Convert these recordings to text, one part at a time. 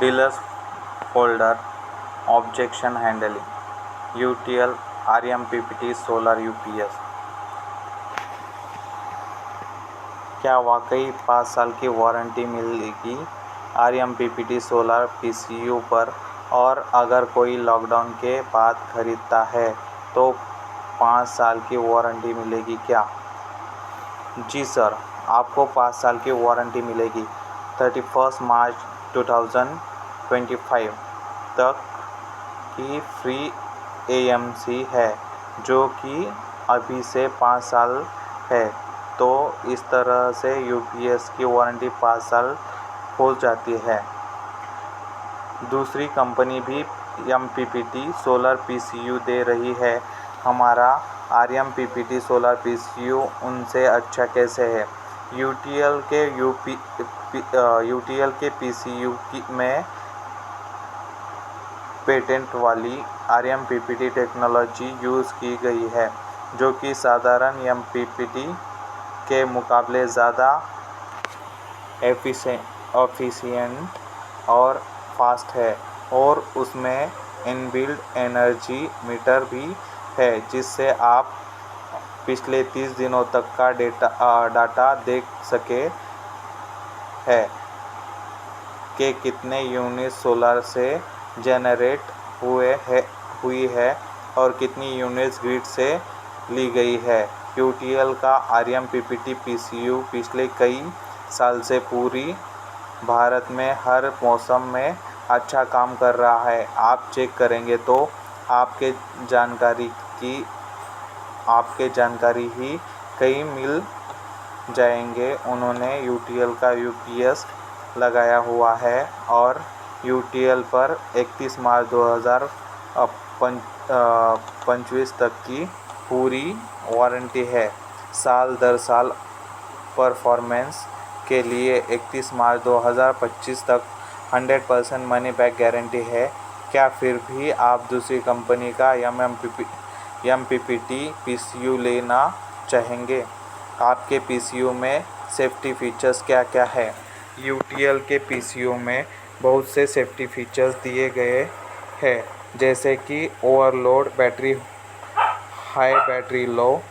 Dealers folder, objection handling, UTL, RMPPT, solar UPS. क्या वाकई 5 साल की वारंटी मिलेगी आरएमपीपीटी सोलर पीसीयू पर? और अगर कोई लॉकडाउन के बाद खरीदता है तो 5 साल की वारंटी मिलेगी क्या? जी सर, आपको 5 साल की वारंटी मिलेगी। 31 मार्च 2025 तक की फ्री एएमसी है, जो कि अभी से 5 साल है। तो इस तरह से यूपीएस की वारंटी 5 साल हो जाती है। दूसरी कंपनी भी एमपीपीटी सोलर पीसीयू दे रही है। हमारा आरएमपीपीटी सोलर पीसीयू उनसे अच्छा कैसे है? यूटीएल के पीसीयू में पेटेंट वाली आरएमपीपीटी टेक्नोलॉजी यूज़ की गई है, जो कि साधारण एमपीपीटी के मुकाबले ज़्यादा एफिशिएंट और फास्ट है। और उसमें इनबिल्ट एनर्जी मीटर भी है, जिससे आप पिछले 30 दिनों तक का डाटा देख सके हैं कि कितने यूनिट सोलर से जनरेट हुई है और कितनी यूनिट्स ग्रिड से ली गई है। यूटीएल का आरएमपीपीटी पीसीयू पिछले कई साल से पूरी भारत में हर मौसम में अच्छा काम कर रहा है। आप चेक करेंगे तो आपके जानकारी ही कई मिल जाएंगे। उन्होंने यूटीएल का यूपीएस लगाया हुआ है और यूटीएल पर 31 मार्च 2025 तक की पूरी वारंटी है। साल दर साल परफॉर्मेंस के लिए 31 मार्च 2025 तक 100% मनी बैक गारंटी है। क्या फिर भी आप दूसरी कंपनी का एमपीपीटी पीसीयू लेना चाहेंगे? आपके पीसीयू में सेफ्टी फीचर्स क्या क्या है? यूटीएल के पीसीयू में बहुत से सेफ्टी फीचर्स दिए गए हैं, जैसे कि overload battery, high battery low,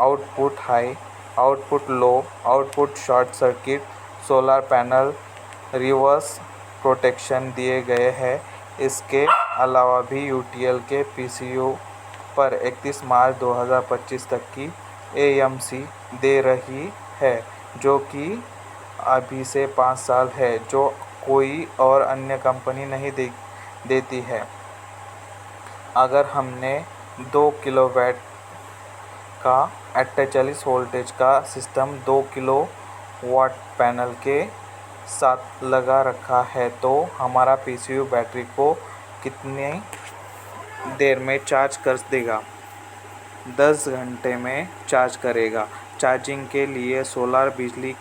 output high, output low, output short circuit, solar panel reverse protection दिए गए हैं। इसके अलावा भी यूटीएल के पीसीयू पर 31 मार्च 2025 तक की एएमसी दे रही है, जो कि अभी से 5 साल है, जो कोई और अन्य कंपनी नहीं देती है। अगर हमने 2 किलोवाट का 48 वोल्टेज का सिस्टम 2 किलोवाट पैनल के साथ लगा रखा है, तो हमारा पीसीयू बैटरी को कितनी देर में चार्ज कर देगा? 10 घंटे में चार्ज करेगा। चार्जिंग के लिए सोलर बिजली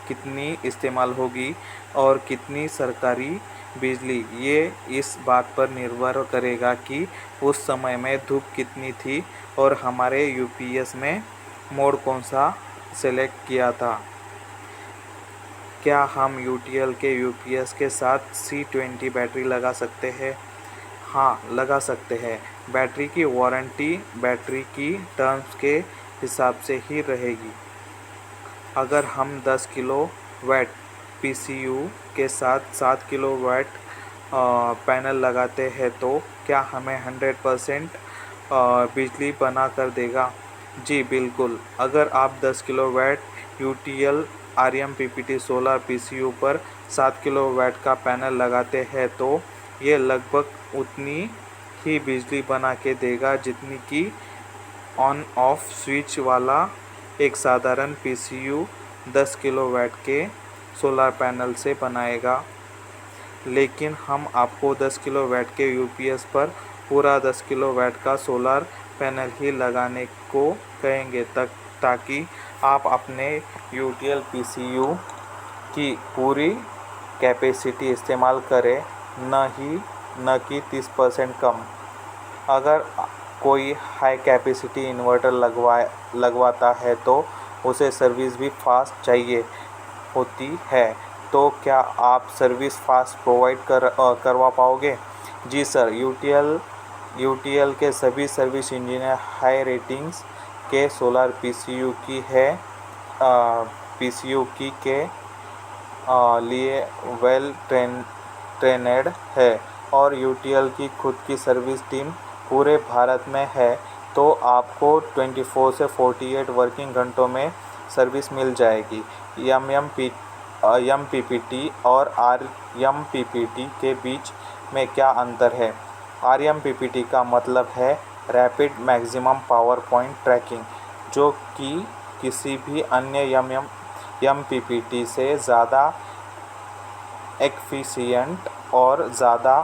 कितनी इस्तेमाल होगी और कितनी सरकारी बिजली, ये इस बात पर निर्भर करेगा कि उस समय में धूप कितनी थी और हमारे यूपीएस में मोड कौन सा सेलेक्ट किया था। क्या हम यूटीएल के यूपीएस के साथ C20 बैटरी लगा सकते हैं? हाँ, लगा सकते हैं। बैटरी की वारंटी बैटरी की टर्म्स के हिसाब से ही रहेगी। अगर हम 10 किलोवाट पीसीयू के साथ 7 किलोवाट पैनल लगाते हैं, तो क्या हमें 100% बिजली बना कर देगा? जी बिल्कुल। अगर आप 10 kilowatt UTL RMPPT solar PCU पर 7 किलोवाट का पैनल लगाते हैं, तो ये लगभग उतनी ही बिजली बना के देगा जितनी कि ऑन ऑफ स्विच वाला एक साधारण पीसीयू 10 किलोवाट के सोलर पैनल से बनाएगा। लेकिन हम आपको 10 किलोवाट के यूपीएस पर पूरा 10 किलोवाट का सोलर पैनल ही लगाने को कहेंगे, ताकि आप अपने यूटीएल पीसीयू की पूरी कैपेसिटी इस्तेमाल करें, न कि 30% कम। अगर कोई हाई कैपेसिटी इन्वर्टर लगवाता है तो उसे सर्विस भी फास्ट चाहिए। होती है। तो क्या आप सर्विस फास्ट प्रोवाइड करवा पाओगे? जी सर, यूटीएल के सभी सर्विस इंजीनियर हाई रेटिंग्स के सोलर पीसीयू की के लिए वेल ट्रेनेड है और यूटीएल की खुद की सर्विस टीम पूरे भारत में है। तो आपको 24 से 48 वर्किंग घंटों में सर्विस मिल जाएगी। एमपीपीटी और आरएमपीपीटी के बीच में क्या अंतर है? आरएमपीपीटी का मतलब है rapid maximum power point tracking, जो कि किसी भी अन्य एमपीपीटी से ज़्यादा एफिशिएंट और ज़्यादा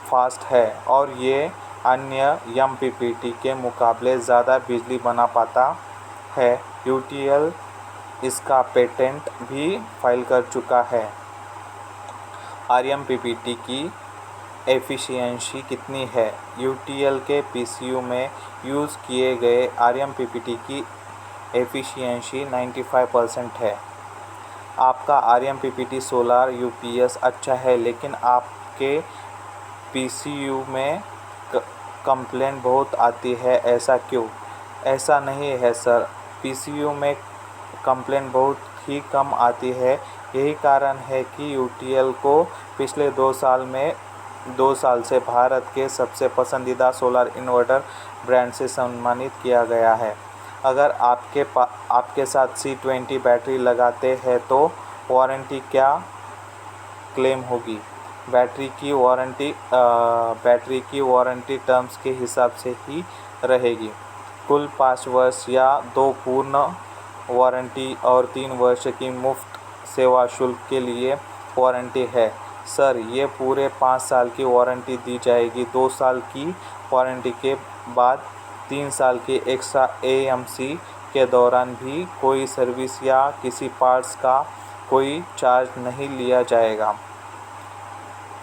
फास्ट है और ये अन्य एमपीपीटी के मुकाबले ज़्यादा बिजली बना पाता है। यूटीएल इसका पेटेंट भी फाइल कर चुका है। आरएमपीपीटी की एफिशिएंसी कितनी है? यूटीएल के पीसीयू में यूज़ किए गए आरएमपीपीटी की एफिशिएंसी 95% है। आपका आरएमपीपीटी सोलर यूपीएस अच्छा है, लेकिन आपके पीसीयू में कंप्लेंट बहुत आती है, ऐसा क्यों? ऐसा नहीं है सर, पीसीयू में कंप्लेंट बहुत ही कम आती है। यही कारण है कि यूटीएल को पिछले 2 साल से भारत के सबसे पसंदीदा सोलर इन्वर्टर ब्रांड से सम्मानित किया गया है। अगर आपके साथ C20 बैटरी लगाते हैं तो वारंटी क्या क्लेम होगी? बैटरी की वारंटी टर्म्स के हिसाब से ही रहेगी। कुल 5 वर्ष या 2 पूर्ण वारंटी और 3 वर्ष की मुफ्त सेवा शुल्क के लिए वारंटी है। सर, ये पूरे 5 साल की वारंटी दी जाएगी। 2 साल की वारंटी के बाद 3 साल की एक्स्ट्रा एएमसी के दौरान भी कोई सर्विस या किसी पार्ट्स का कोई चार्ज नहीं लिया जाएगा।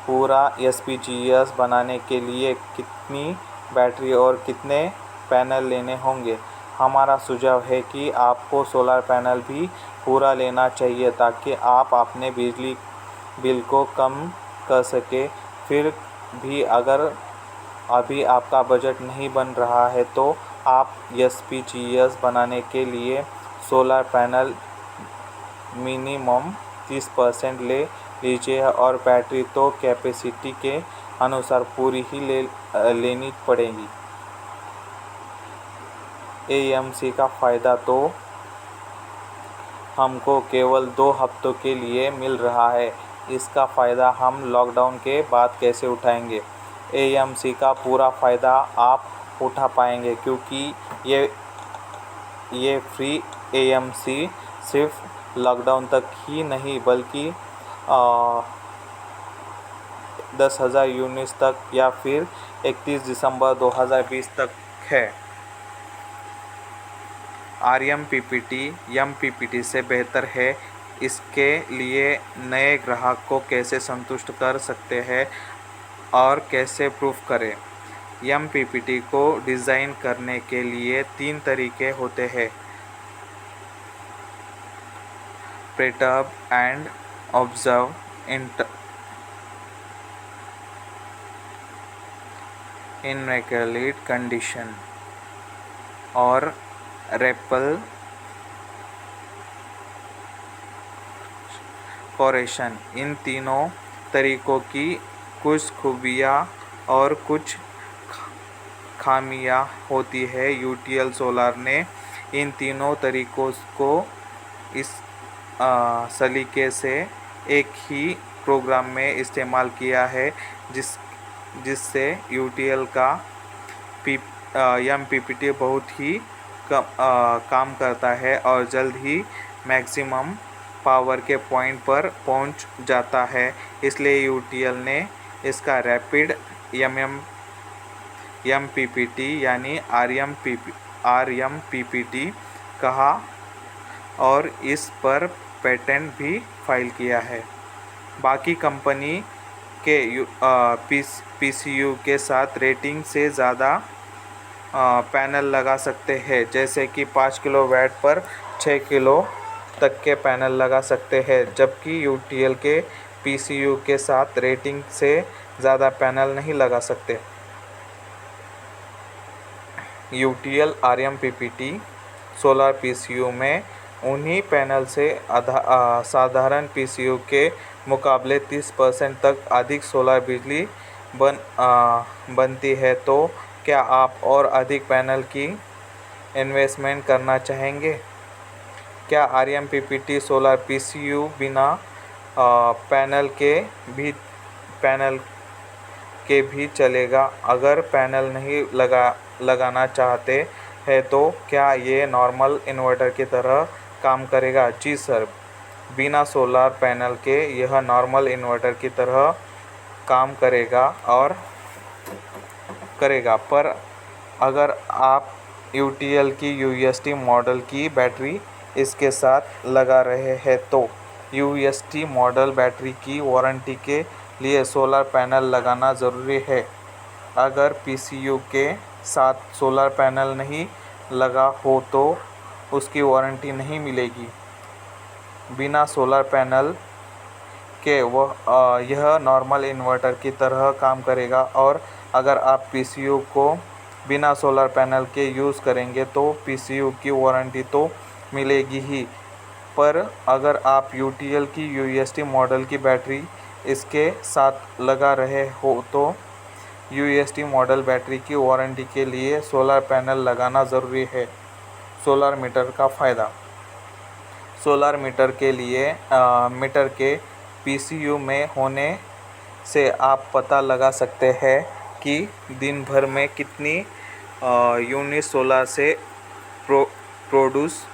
पूरा एसपीजीएस बनाने के लिए कितनी बैटरी और कितने पैनल लेने होंगे? हमारा सुझाव है कि आपको सोलर पैनल भी पूरा लेना चाहिए ताकि आप अपने बिजली बिल को कम कर सकें। फिर भी अगर अभी आपका बजट नहीं बन रहा है तो आप एसपीजीएस बनाने के लिए सोलर पैनल मिनिमम 30% ले लीजिए और बैटरी तो कैपेसिटी के अनुसार पूरी ही लेनी पड़ेगी। एएमसी का फ़ायदा तो हमको केवल 2 हफ्तों के लिए मिल रहा है, इसका फ़ायदा हम लॉकडाउन के बाद कैसे उठाएंगे? एएमसी का पूरा फ़ायदा आप उठा पाएंगे क्योंकि ये फ्री एएमसी सिर्फ लॉकडाउन तक ही नहीं बल्कि 10,000 यूनिट्स तक या फिर 31 दिसंबर 2020 तक है। आरएमपीपीटी एमपीपीटी से बेहतर है, इसके लिए नए ग्राहक को कैसे संतुष्ट कर सकते हैं और कैसे प्रूफ करें? एमपीपीटी को डिज़ाइन करने के लिए 3 तरीके होते हैं: perturb and observe, invalid condition और रेपल कोरेशन। इन तीनों तरीकों की कुछ खूबियाँ और कुछ खामियाँ होती है। यूटीएल सोलर ने इन तीनों तरीकों को इस सलीके से एक ही प्रोग्राम में इस्तेमाल किया है जिससे यूटीएल का एमपीपीटी बहुत ही काम करता है और जल्द ही मैक्सिमम पावर के पॉइंट पर पहुंच जाता है। इसलिए यूटीएल ने इसका रैपिड एमपीपीटी यानी आरएमपीपीटी कहा और इस पर पेटेंट भी फाइल किया है। बाकी कंपनी के पीसीयू के साथ रेटिंग से ज़्यादा पैनल लगा सकते हैं, जैसे कि 5 किलोवाट पर 6 किलो तक के पैनल लगा सकते हैं, जबकि यूटीएल के पीसीयू के साथ रेटिंग से ज़्यादा पैनल नहीं लगा सकते। यूटीएल आरएमपीपीटी सोलर पीसीयू में उन्हीं पैनल से साधारण पीसीयू के मुकाबले 30% तक अधिक सोलर बिजली बनती है। तो क्या आप और अधिक पैनल की इन्वेस्टमेंट करना चाहेंगे? क्या आरएमपीपीटी सोलर पीसीयू बिना पैनल के भी चलेगा? अगर पैनल नहीं लगाना चाहते हैं तो क्या ये नॉर्मल इन्वर्टर की तरह काम करेगा? जी सर, बिना सोलर पैनल के यह नॉर्मल इन्वर्टर की तरह काम करेगा। पर अगर आप यूटीएल की यूएसटी मॉडल की बैटरी इसके साथ लगा रहे हैं तो यूएसटी मॉडल बैटरी की वारंटी के लिए सोलर पैनल लगाना ज़रूरी है। अगर पीसीयू के साथ सोलर पैनल नहीं लगा हो तो उसकी वारंटी नहीं मिलेगी। बिना सोलर पैनल के यह नॉर्मल इन्वर्टर की तरह काम करेगा। और अगर आप पीसीयू को बिना सोलर पैनल के यूज़ करेंगे तो पीसीयू की वारंटी तो मिलेगी ही, पर अगर आप यूटीएल की यूएसटी मॉडल की बैटरी इसके साथ लगा रहे हो तो यूएसटी मॉडल बैटरी की वारंटी के लिए सोलर पैनल लगाना ज़रूरी है। सोलर मीटर का फ़ायदा। सोलर मीटर के पीसीयू में होने से आप पता लगा सकते हैं कि दिन भर में कितनी यूनिट सोलर से प्रोड्यूस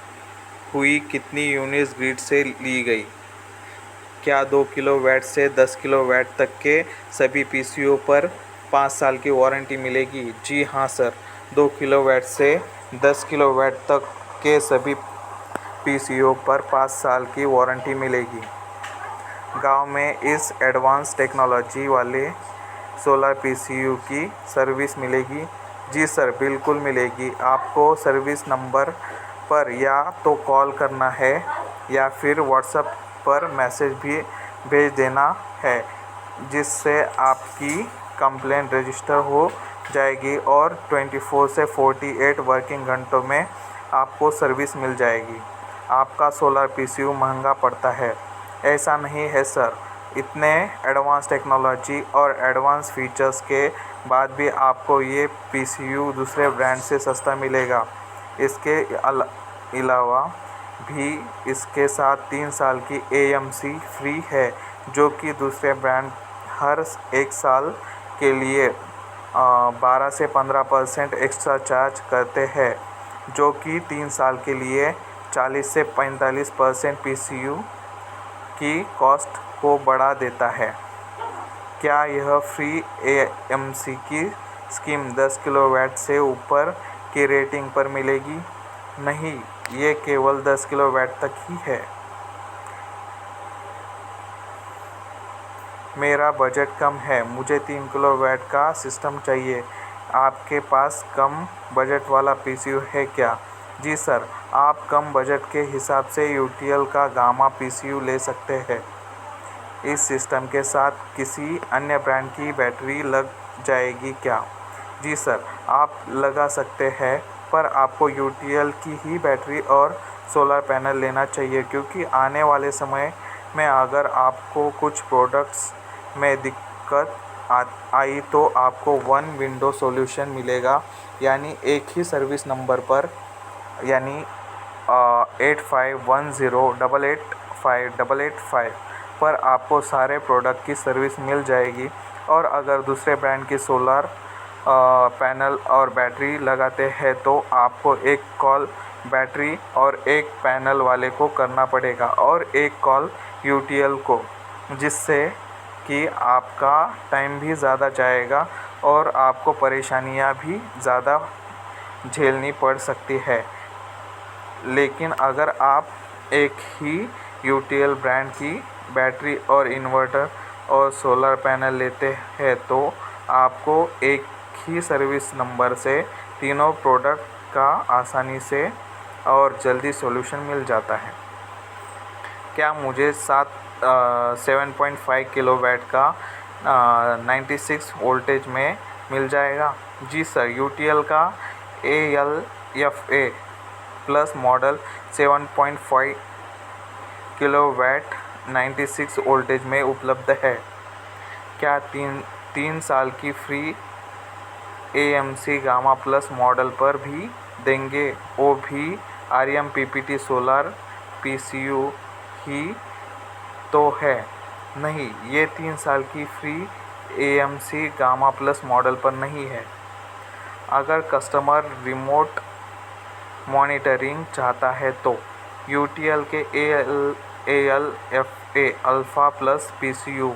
हुई, कितनी यूनिट्स ग्रिड से ली गई। क्या 2 किलोवाट से 10 किलोवाट तक के सभी पीसीयू पर 5 साल की वारंटी मिलेगी? जी हाँ सर, 2 किलोवाट से 10 किलोवाट तक के सभी पीसीयू पर 5 साल की वारंटी मिलेगी। गांव में इस एडवांस टेक्नोलॉजी वाले सोलर पीसीयू की सर्विस मिलेगी? जी सर, बिल्कुल मिलेगी। आपको सर्विस नंबर पर या तो कॉल करना है या फिर व्हाट्सएप पर मैसेज भी भेज देना है, जिससे आपकी कंप्लेंट रजिस्टर हो जाएगी और 24 से 48 वर्किंग घंटों में आपको सर्विस मिल जाएगी। आपका सोलर पीसीयू महंगा पड़ता है? ऐसा नहीं है सर, इतने एडवांस टेक्नोलॉजी और एडवांस फीचर्स के बाद भी आपको ये पीसीयू दूसरे ब्रांड से सस्ता मिलेगा। इसके अलावा भी इसके साथ 3 साल की एएमसी फ्री है, जो कि दूसरे ब्रांड हर 1 साल के लिए 12 से 15% एक्स्ट्रा चार्ज करते हैं, जो कि 3 साल के लिए 40 से 45% पीसीयू की कॉस्ट को बढ़ा देता है। क्या यह फ्री एएमसी की स्कीम 10 किलोवाट से ऊपर की रेटिंग पर मिलेगी? नहीं, ये केवल 10 किलोवाट तक ही है। मेरा बजट कम है, मुझे 3 किलोवाट का सिस्टम चाहिए। आपके पास कम बजट वाला पीसीयू है क्या? जी सर, आप कम बजट के हिसाब से यूटीएल का गामा पीसीयू ले सकते हैं। इस सिस्टम के साथ किसी अन्य ब्रांड की बैटरी लग जाएगी क्या? जी सर, आप लगा सकते हैं, पर आपको यूटीएल की ही बैटरी और सोलर पैनल लेना चाहिए, क्योंकि आने वाले समय में अगर आपको कुछ प्रोडक्ट्स में दिक्कत आई तो आपको वन विंडो सॉल्यूशन मिलेगा, यानी एक ही सर्विस नंबर पर, यानी 8510885885 पर आपको सारे प्रोडक्ट की सर्विस मिल जाएगी। और अगर दूसरे ब्रांड की सोलर पैनल और बैटरी लगाते हैं तो आपको एक कॉल बैटरी और एक पैनल वाले को करना पड़ेगा और एक कॉल यूटीएल को, जिससे कि आपका टाइम भी ज़्यादा जाएगा और आपको परेशानियां भी ज़्यादा झेलनी पड़ सकती है। लेकिन अगर आप एक ही यूटीएल ब्रांड की बैटरी और इन्वर्टर और सोलर पैनल लेते हैं तो आपको एक ही सर्विस नंबर से तीनों प्रोडक्ट का आसानी से और जल्दी सॉल्यूशन मिल जाता है। क्या मुझे 7.5 किलोवाट का 96 वोल्टेज में मिल जाएगा? जी सर, यूटीएल का ALFA plus model 7.5 kilowatt 96 voltage में उपलब्ध है। क्या तीन साल की free AMC gamma plus model पर भी देंगे? वो भी आर्यम PPT सोलर PCU ही तो है। नहीं, ये 3 साल की free AMC gamma plus model पर नहीं है। अगर कस्टमर रिमोट मॉनिटरिंग चाहता है तो यूटीएल के ALFA अल्फ़ा प्लस PCU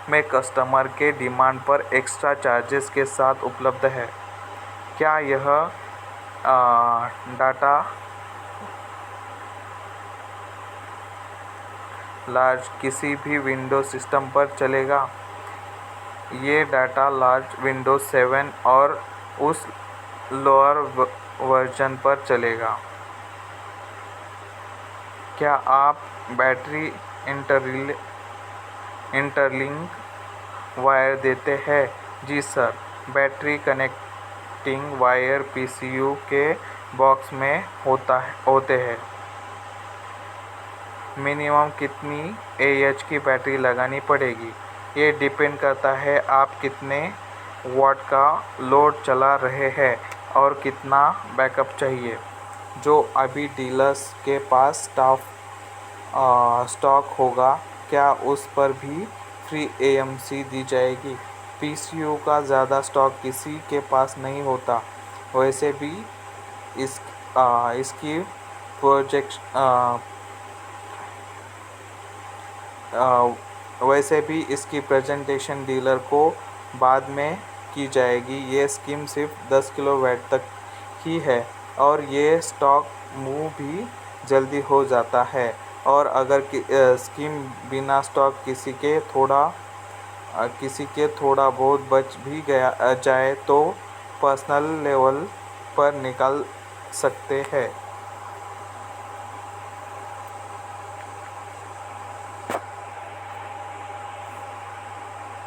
में कस्टमर के डिमांड पर एक्स्ट्रा चार्जेस के साथ उपलब्ध है। क्या यह डाटा लार्ज किसी भी विंडोज सिस्टम पर चलेगा? ये डाटा लार्ज विंडोज 7 और उस लोअर वर्जन पर चलेगा। क्या आप बैटरी इंटरलिंक वायर देते हैं? जी sir, battery connecting wire PCU के बॉक्स में होते हैं। मिनिमम कितनी AH की बैटरी लगानी पड़ेगी? ये डिपेंड करता है आप कितने वाट का लोड चला रहे हैं और कितना बैकअप चाहिए। जो अभी डीलर्स के पास स्टॉक होगा, क्या उस पर भी फ्री AMC दी जाएगी? PCU का ज़्यादा स्टॉक किसी के पास नहीं होता। वैसे भी इसकी प्रेजेंटेशन डीलर को बाद में की जाएगी। ये स्कीम सिर्फ 10 किलोवाट तक ही है और ये स्टॉक मूव भी जल्दी हो जाता है। और अगर स्कीम बिना स्टॉक किसी के थोड़ा बहुत बच भी जाए तो पर्सनल लेवल पर निकाल सकते हैं।